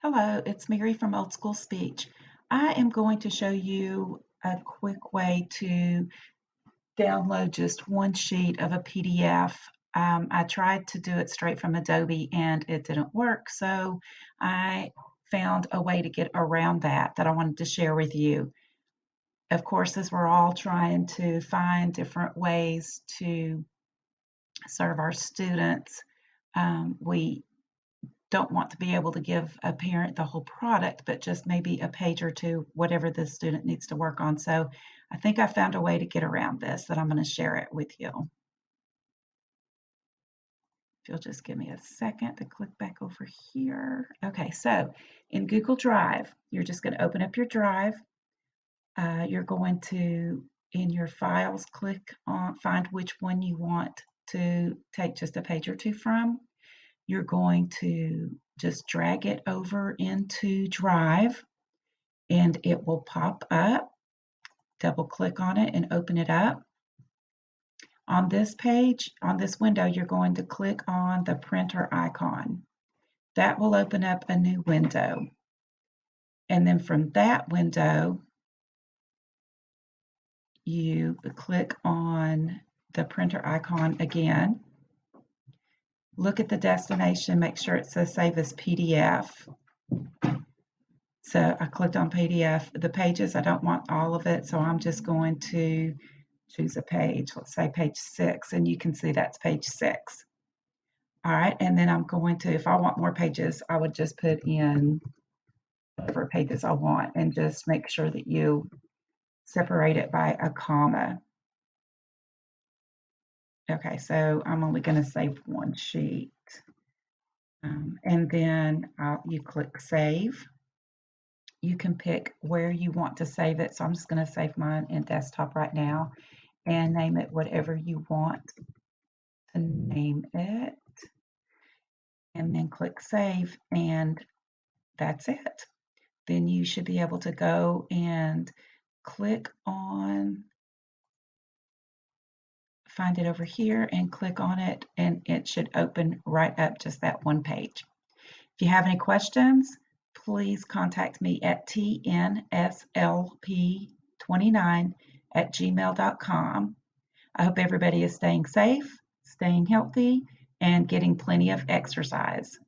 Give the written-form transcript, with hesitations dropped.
Hello, it's Mary from Old School Speech. I am going to show you a quick way to download just one sheet of a PDF. I tried to do it straight from Adobe and it didn't work, so I found a way to get around that I wanted to share with you. Of course, as we're all trying to find different ways to serve our students, we don't want to be able to give a parent the whole product, but just maybe a page or two, whatever the student needs to work on. So I think I found a way to get around this that I'm going to share it with you. If you'll just give me a second to click back over here. Okay, so in Google Drive, you're just going to open up your drive. You're going to, in your files, click on, find which one you want to take just a page or two from. You're going to just drag it over into Drive and it will pop up. Double click on it and open it up. On this page, on this window, you're going to click on the printer icon. That will open up a new window. And then from that window, you click on the printer icon again. Look at the destination, make sure it says save as PDF. So I clicked on PDF. The pages, I don't want all of it, so I'm just going to choose a page. Let's say page 6, and you can see that's page 6. All right, and then I'm going to, if I want more pages, I would just put in whatever pages I want and just make sure that you separate it by a comma. Okay, so I'm only going to save one sheet. And then you click Save. You can pick where you want to save it. So I'm just going to save mine in desktop right now and name it whatever you want to name it. And then click Save, and that's it. Then you should be able to go and click on, find it over here and click on it, and it should open right up just that one page. If you have any questions, please contact me at tnslp29@gmail.com. I hope everybody is staying safe, staying healthy, and getting plenty of exercise.